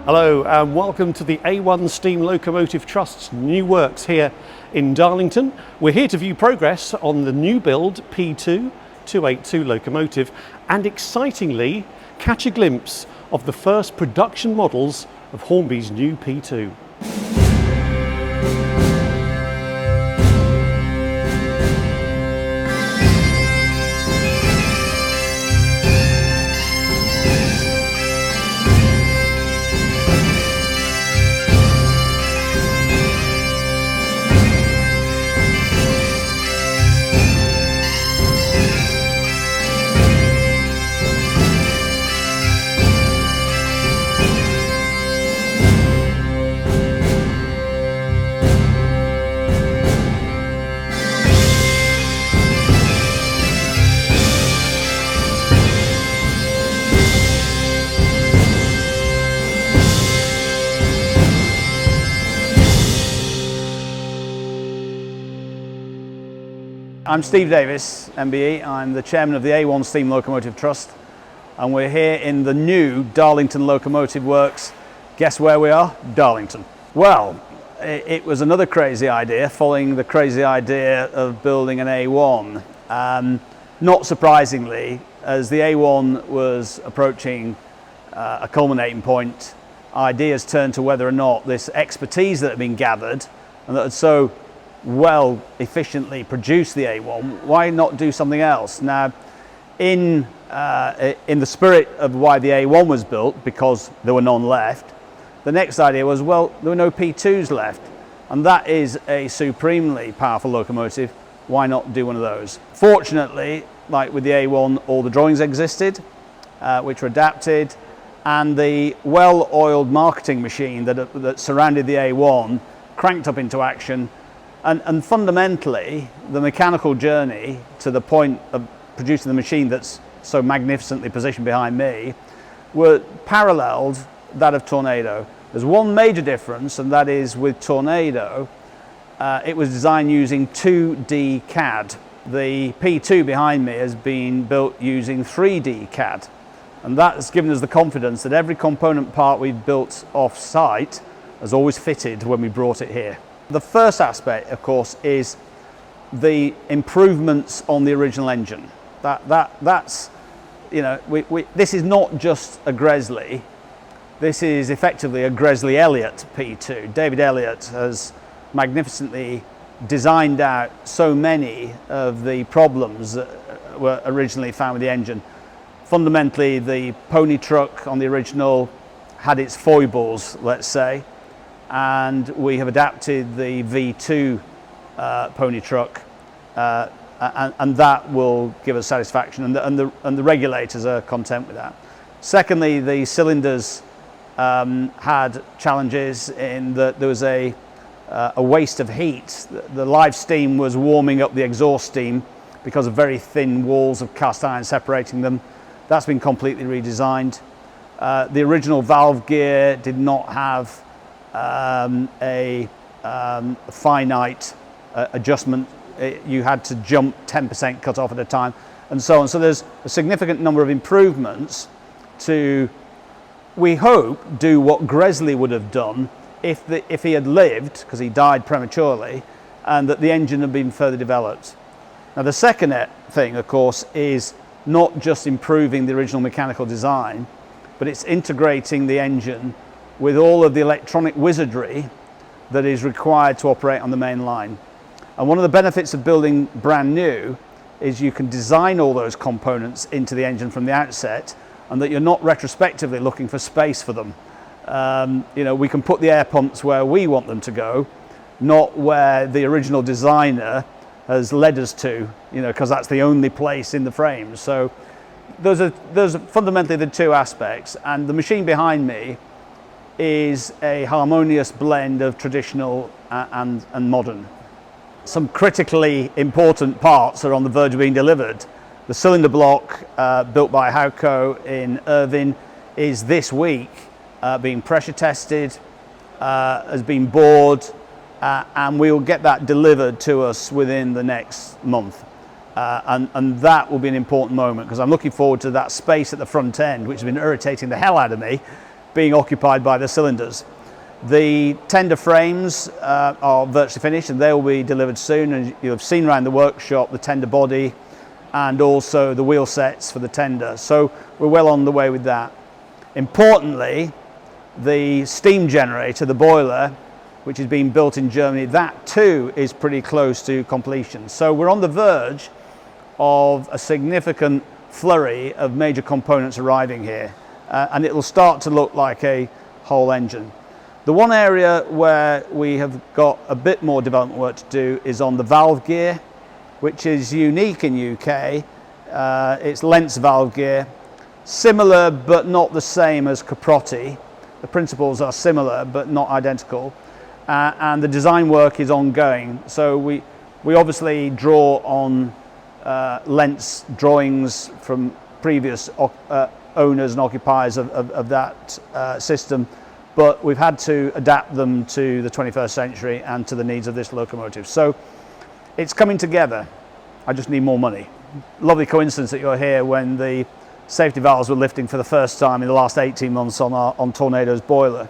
Hello and welcome to the A1 Steam Locomotive Trust's new works here in Darlington. We're here to view progress on the new build P2 282 locomotive and excitingly catch a glimpse of the first production models of Hornby's new P2. I'm Steve Davis, MBE. I'm the chairman of the A1 Steam Locomotive Trust, and we're here in the new Darlington Locomotive Works. Guess where we are? Darlington. Well, it was another crazy idea, following the crazy idea of building an A1. Not surprisingly, as the A1 was approaching a culminating point, ideas turned to whether or not this expertise that had been gathered and that had so well efficiently produce the A1, why not do something else? Now, in the spirit of why the A1 was built, because there were none left, the next idea was, well, there were no P2s left, and that is a supremely powerful locomotive. Why not do one of those? Fortunately, like with the A1, all the drawings existed, which were adapted, and the well-oiled marketing machine that surrounded the A1 cranked up into action. And fundamentally, the mechanical journey to the point of producing the machine that's so magnificently positioned behind me were paralleled that of Tornado. There's one major difference, and that is with Tornado, it was designed using 2D CAD. The P2 behind me has been built using 3D CAD. And that's given us the confidence that every component part we've built off-site has always fitted when we brought it here. The first aspect, of course, is the improvements on the original engine. That's, you know, this is not just a Gresley. This is effectively a Gresley Elliott P2. David Elliott has magnificently designed out so many of the problems that were originally found with the engine. Fundamentally, the pony truck on the original had its foibles, let's say, and we have adapted the V2 pony truck, and that will give us satisfaction, and the regulators are content with that. Secondly, the cylinders had challenges in that there was a waste of heat. The live steam was warming up the exhaust steam because of very thin walls of cast iron separating them. That's been completely redesigned. The original valve gear did not have a finite adjustment. You had to jump 10% cut off at a time, and so on. So there's a significant number of improvements to, we hope, do what Gresley would have done if he had lived, because he died prematurely, and that the engine had been further developed. Now, the second thing, of course, is not just improving the original mechanical design, but it's integrating the engine with all of the electronic wizardry that is required to operate on the main line. And one of the benefits of building brand new is you can design all those components into the engine from the outset, and that you're not retrospectively looking for space for them. You know, we can put the air pumps where we want them to go, not where the original designer has led us to, you know, because that's the only place in the frame. So those are fundamentally the two aspects, and the machine behind me is a harmonious blend of traditional and modern. Some critically important parts are on the verge of being delivered. The cylinder block built by Hauco in Irvine is this week being pressure tested, has been bored, and we will get that delivered to us within the next month. And that will be an important moment, because I'm looking forward to that space at the front end, which has been irritating the hell out of me, being occupied by the cylinders. The tender frames are virtually finished, and they will be delivered soon, and you'll have seen around the workshop the tender body and also the wheel sets for the tender. So we're well on the way with that. Importantly, the steam generator, the boiler, which is being built in Germany, that too is pretty close to completion. So we're on the verge of a significant flurry of major components arriving here, and it will start to look like a whole engine. The one area where we have got a bit more development work to do is on the valve gear, which is unique in UK. It's Lentz valve gear, similar but not the same as Caprotti. The principles are similar but not identical, and the design work is ongoing. So we obviously draw on Lentz drawings from previous owners and occupiers of that system, but we've had to adapt them to the 21st century and to the needs of this locomotive. So it's coming together. I just need more money. Lovely coincidence that you're here when the safety valves were lifting for the first time in the last 18 months on Tornado's boiler.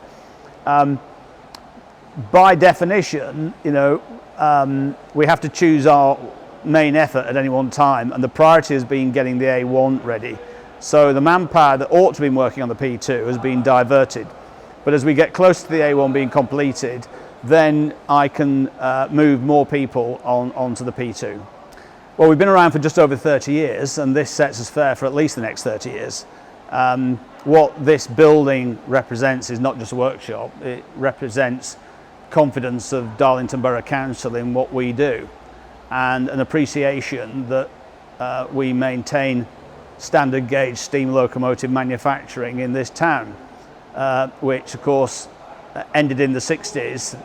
By definition, we have to choose our main effort at any one time, and the priority has been getting the A1 ready. So the manpower that ought to have been working on the P2 has been diverted. But as we get close to the A1 being completed, then I can move more people onto the P2. Well, we've been around for just over 30 years, and this sets us fair for at least the next 30 years. What this building represents is not just a workshop, it represents confidence of Darlington Borough Council in what we do, and an appreciation that we maintain standard gauge steam locomotive manufacturing in this town, which of course ended in the 60s,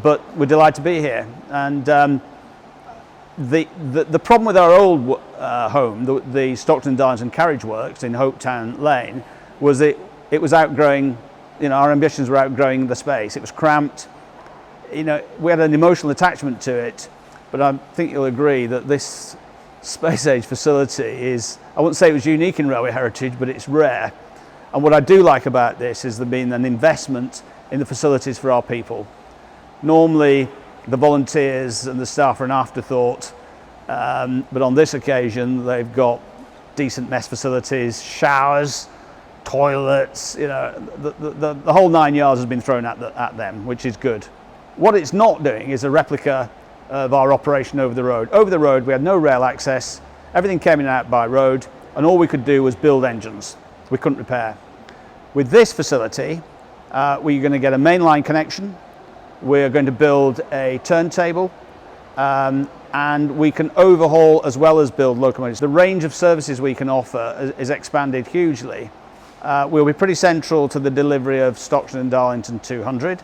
but we're delighted to be here. And the problem with our old home, the Stockton Darlington Carriage Works in Hopetown Lane, was it was outgrowing, our ambitions were outgrowing the space. It was cramped. We had an emotional attachment to it, but I think you'll agree that this space age facility is, I wouldn't say it was unique in railway heritage, but it's rare. And what I do like about this is there being an investment in the facilities for our people. Normally, the volunteers and the staff are an afterthought, but on this occasion, they've got decent mess facilities, showers, toilets, the whole 9 yards has been thrown at them, which is good. What it's not doing is a replica of our operation over the road. Over the road, we had no rail access, everything came in and out by road, and all we could do was build engines. We couldn't repair. With this facility, we're going to get a mainline connection, we're going to build a turntable, and we can overhaul as well as build locomotives. The range of services we can offer is expanded hugely. We'll be pretty central to the delivery of Stockton and Darlington 200,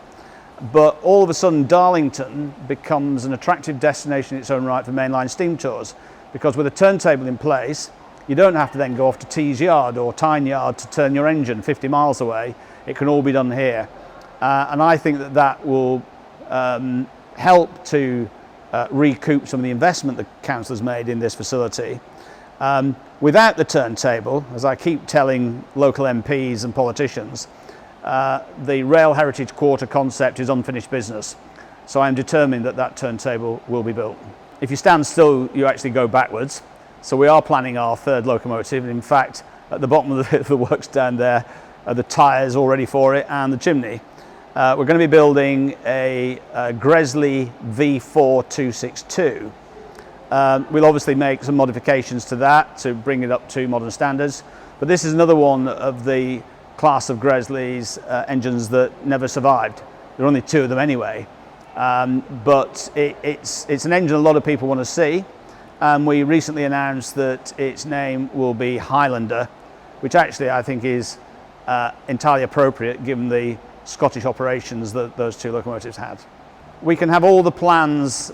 but all of a sudden Darlington becomes an attractive destination in its own right for mainline steam tours, because with a turntable in place, you don't have to then go off to Tees Yard or Tyne Yard to turn your engine 50 miles away. It can all be done here. And I think that will help to recoup some of the investment the council has made in this facility. Without the turntable, as I keep telling local MPs and politicians, the Rail Heritage Quarter concept is unfinished business. So I'm determined that turntable will be built. If you stand still, you actually go backwards. So we are planning our third locomotive. And in fact, at the bottom of the works down there are the tyres all ready for it and the chimney. We're going to be building a Gresley V4 262. We'll obviously make some modifications to that to bring it up to modern standards. But this is another one of the class of Gresley's engines that never survived. There are only two of them anyway. But it's an engine a lot of people want to see. We recently announced that its name will be Highlander, which actually I think is entirely appropriate given the Scottish operations that those two locomotives had. We can have all the plans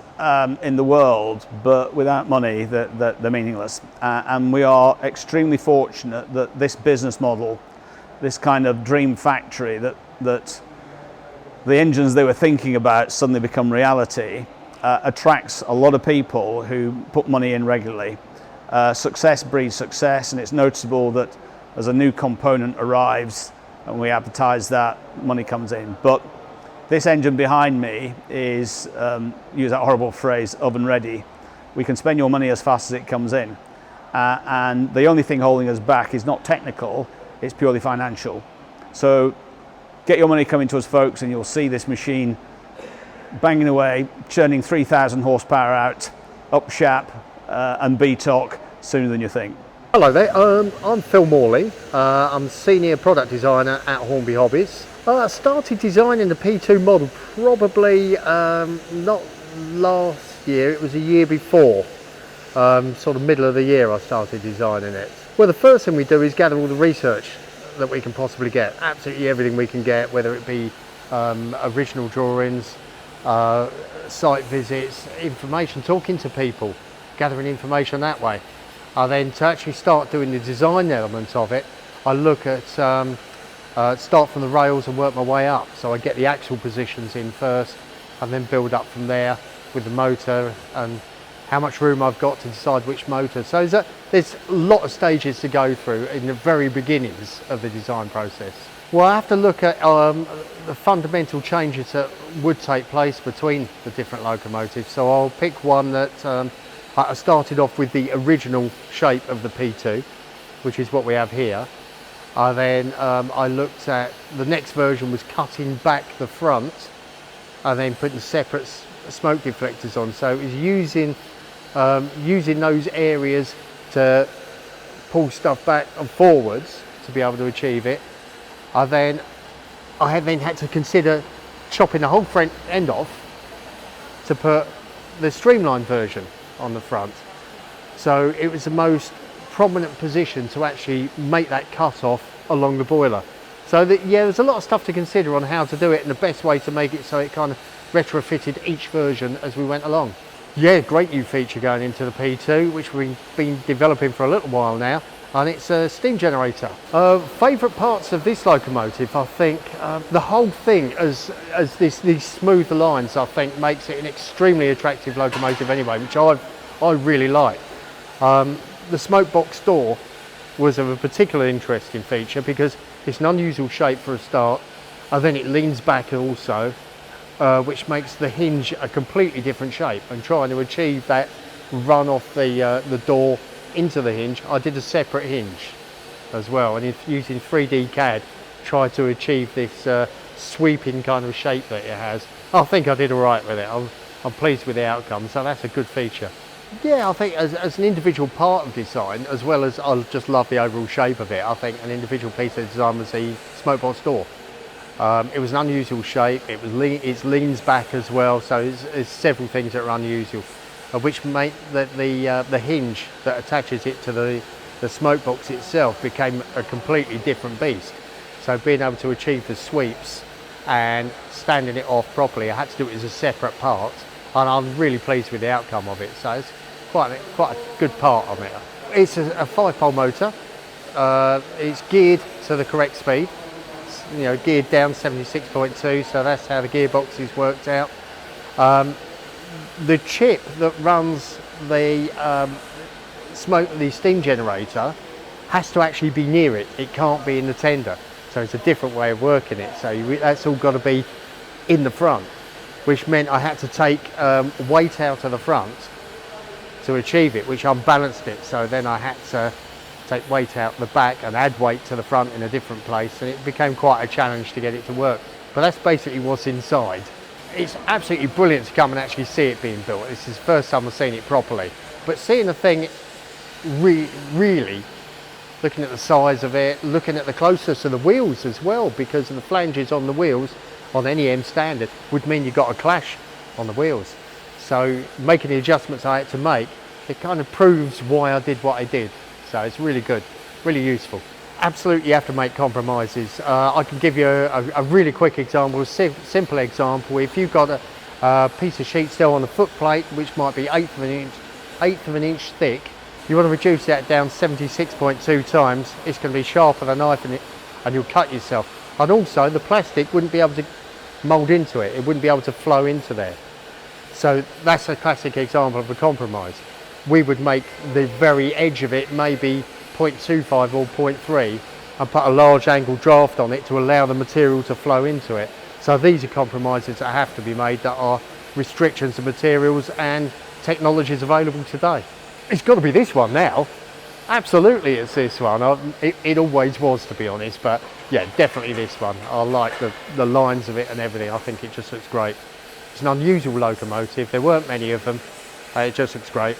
in the world, but without money, they're meaningless. And we are extremely fortunate that this business model, this kind of dream factory that the engines they were thinking about suddenly become reality, attracts a lot of people who put money in regularly. Success breeds success, and it's noticeable that as a new component arrives and we advertise that, money comes in. But this engine behind me is, use that horrible phrase, oven ready. We can spend your money as fast as it comes in. And the only thing holding us back is not technical, it's purely financial. So get your money coming to us, folks, and you'll see this machine banging away, churning 3,000 horsepower out, up shap and B-torque sooner than you think. Hello there, I'm Phil Morley. I'm Senior Product Designer at Hornby Hobbies. I started designing the P2 model probably not last year, it was a year before. Sort of middle of the year I started designing it. Well, the first thing we do is gather all the research that we can possibly get. Absolutely everything we can get, whether it be original drawings, site visits, information, talking to people, gathering information that way. Then to actually start doing the design element of it, I look at, start from the rails and work my way up. So I get the axle positions in first and then build up from there with the motor and how much room I've got to decide which motor. So there's a lot of stages to go through in the very beginnings of the design process. Well, I have to look at the fundamental changes that would take place between the different locomotives. So I'll pick one that I started off with the original shape of the P2, which is what we have here. Then I looked at the next version was cutting back the front and then putting separate smoke deflectors on. So it was using those areas to pull stuff back and forwards to be able to achieve it. I then had to consider chopping the whole front end off to put the streamlined version on the front. So it was the most prominent position to actually make that cut off along the boiler. So that, yeah, there's a lot of stuff to consider on how to do it and the best way to make it so it kind of retrofitted each version as we went along. Yeah, great new feature going into the P2, which we've been developing for a little while now, and it's a steam generator. Favourite parts of this locomotive, I think, the whole thing as these smooth lines, I think, makes it an extremely attractive locomotive anyway, which I really like. The smoke box door was of a particular interesting feature because it's an unusual shape for a start, and then it leans back also, which makes the hinge a completely different shape. And trying to achieve that run off the door into the hinge, I did a separate hinge as well, and using 3D CAD tried to achieve this sweeping kind of shape that it has. I think I did all right with it. I'm pleased with the outcome, so that's a good feature. Yeah, I think as an individual part of design, as well as I just love the overall shape of it, I think an individual piece of design was the smoke box door. It was an unusual shape, it leans back as well, so there's several things that are unusual, which make the hinge that attaches it to the smoke box itself became a completely different beast. So being able to achieve the sweeps and standing it off properly, I had to do it as a separate part, and I'm really pleased with the outcome of it. So it's quite a good part of it. It's a 5-pole motor. It's geared to the correct speed. You know, geared down 76.2, so that's how the gearbox is worked out. The chip that runs the steam generator has to actually be near it. It can't be in the tender, so it's a different way of working it. So that's all got to be in the front, which meant I had to take weight out of the front to achieve it, which unbalanced it. So then I had to take weight out the back and add weight to the front in a different place, and it became quite a challenge to get it to work. But that's basically what's inside. It's absolutely brilliant to come and actually see it being built. This is the first time I've seen it properly. But seeing the thing really, looking at the size of it, looking at the closeness of the wheels as well, because of the flanges on the wheels on any M standard would mean you got a clash on the wheels. So making the adjustments I had to make, it kind of proves why I did what I did. So it's really good, really useful. Absolutely you have to make compromises. I can give you a really quick example, a simple example. If you've got a piece of sheet steel on the foot plate, which might be eighth of an inch thick, you want to reduce that down 76.2 times, it's going to be sharp with a knife in it and you'll cut yourself. And also the plastic wouldn't be able to mould into it, it wouldn't be able to flow into there. So that's a classic example of a compromise. We would make the very edge of it maybe 0.25 or 0.3 and put a large angle draft on it to allow the material to flow into it. So these are compromises that have to be made, that are restrictions of materials and technologies available today. It's got to be this one now. Absolutely it's this one. It always was, to be honest, but yeah, definitely this one. I like the lines of it and everything. I think it just looks great. It's an unusual locomotive. There weren't many of them. It just looks great.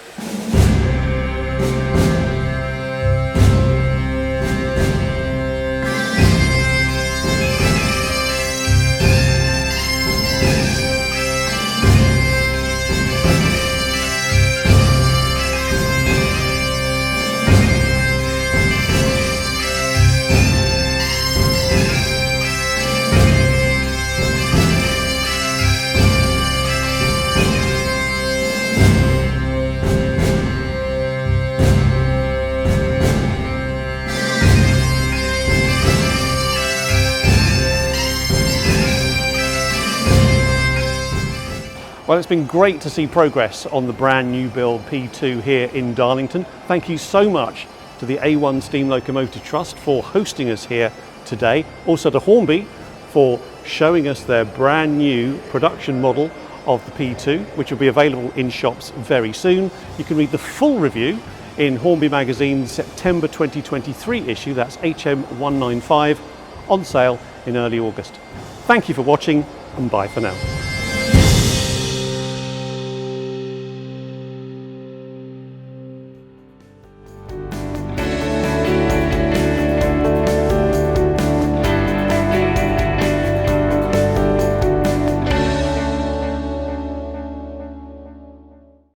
Well, it's been great to see progress on the brand new build P2 here in Darlington. Thank you so much to the A1 Steam Locomotive Trust for hosting us here today. Also to Hornby for showing us their brand new production model of the P2, which will be available in shops very soon. You can read the full review in Hornby Magazine's September 2023 issue, that's HM195, on sale in early August. Thank you for watching, and bye for now.